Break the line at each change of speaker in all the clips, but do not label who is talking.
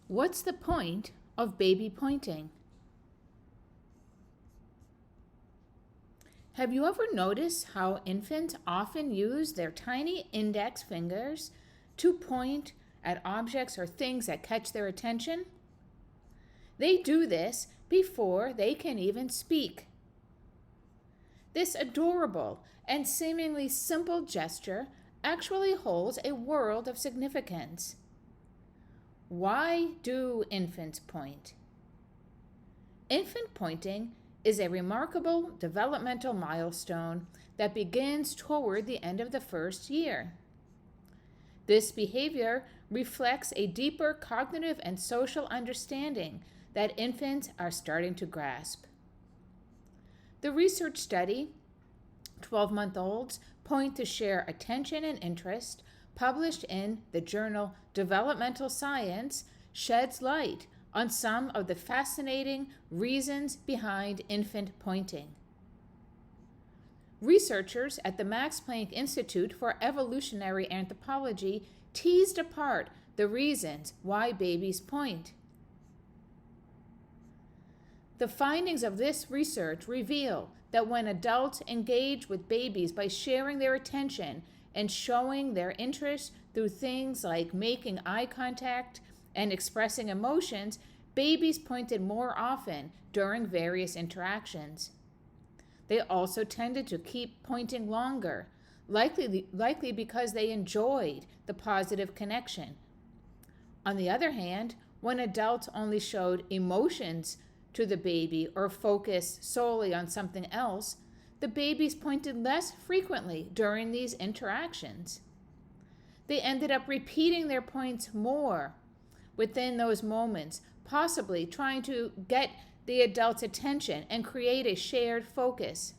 What's the point of baby pointing? Have you ever noticed how infants often use their tiny index fingers to point at objects or things that catch their attention? They do this before they can even speak. This adorable and seemingly simple gesture actually holds a world of significance. Why do infants point? Infant pointing is a remarkable developmental milestone that begins toward the end of the first year. This behavior reflects a deeper cognitive and social understanding that infants are starting to grasp. The research study, 12-month-olds Point to Share Attention and Interest, published in the journal Developmental Science, sheds light on some of the fascinating reasons behind infant pointing. Researchers at the Max Planck Institute for Evolutionary Anthropology teased apart the reasons why babies point. The findings of this research reveal that when adults engage with babies by sharing their attention and showing their interest through things like making eye contact and expressing emotions, babies pointed more often during various interactions. They also tended to keep pointing longer, likely because they enjoyed the positive connection. On the other hand, when adults only showed emotions to the baby or focused solely on something else, the babies pointed less frequently during these interactions. They ended up repeating their points more within those moments, possibly trying to get the adult's attention and create a shared focus.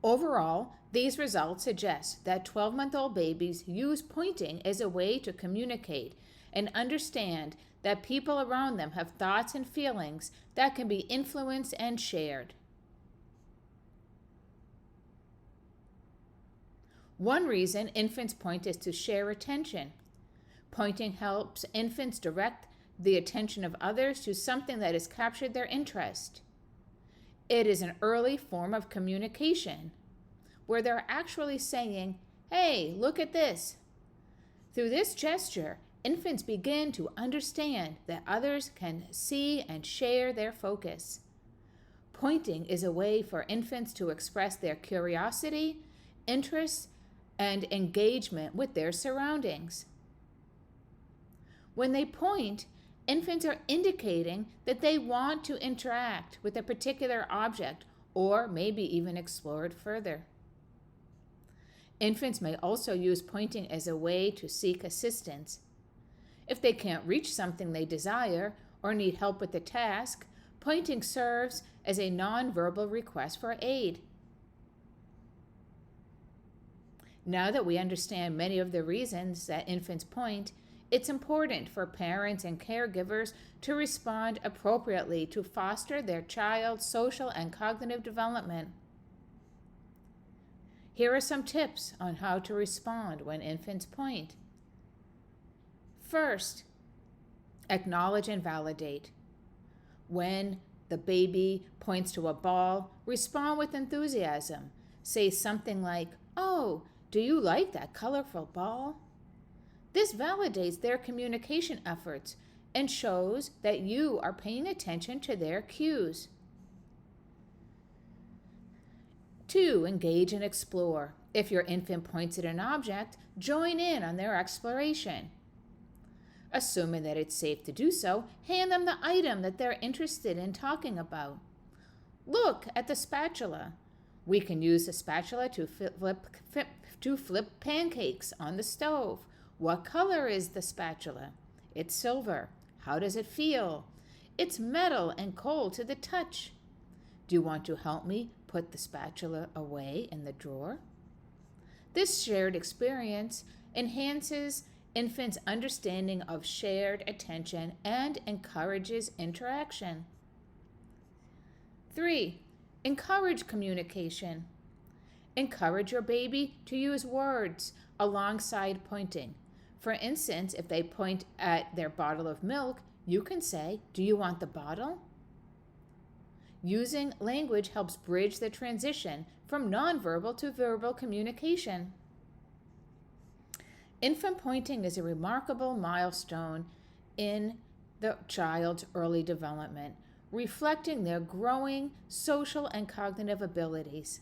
Overall, these results suggest that 12-month-old babies use pointing as a way to communicate and understand that people around them have thoughts and feelings that can be influenced and shared. One reason infants point is to share attention. Pointing helps infants direct the attention of others to something that has captured their interest. It is an early form of communication where they're actually saying, "Hey, look at this." Through this gesture, infants begin to understand that others can see and share their focus. Pointing is a way for infants to express their curiosity, interest, and engagement with their surroundings. When they point, infants are indicating that they want to interact with a particular object or maybe even explore it further. Infants may also use pointing as a way to seek assistance. If they can't reach something they desire or need help with a task, pointing serves as a nonverbal request for aid. Now that we understand many of the reasons that infants point, it's important for parents and caregivers to respond appropriately to foster their child's social and cognitive development. Here are some tips on how to respond when infants point. First, acknowledge and validate. When the baby points to a ball, respond with enthusiasm. Say something like, "Oh, do you like that colorful ball?" This validates their communication efforts and shows that you are paying attention to their cues. 2. Engage and explore. If your infant points at an object, join in on their exploration. Assuming that it's safe to do so, hand them the item that they're interested in talking about. Look at the spatula. We can use the spatula to flip pancakes on the stove. What color is the spatula? It's silver. How does it feel? It's metal and cold to the touch. Do you want to help me put the spatula away in the drawer? This shared experience enhances infants' understanding of shared attention and encourages interaction. 3. Encourage communication. Encourage your baby to use words alongside pointing. For instance, if they point at their bottle of milk, you can say, "Do you want the bottle?" Using language helps bridge the transition from nonverbal to verbal communication. Infant pointing is a remarkable milestone in the child's early development, reflecting their growing social and cognitive abilities.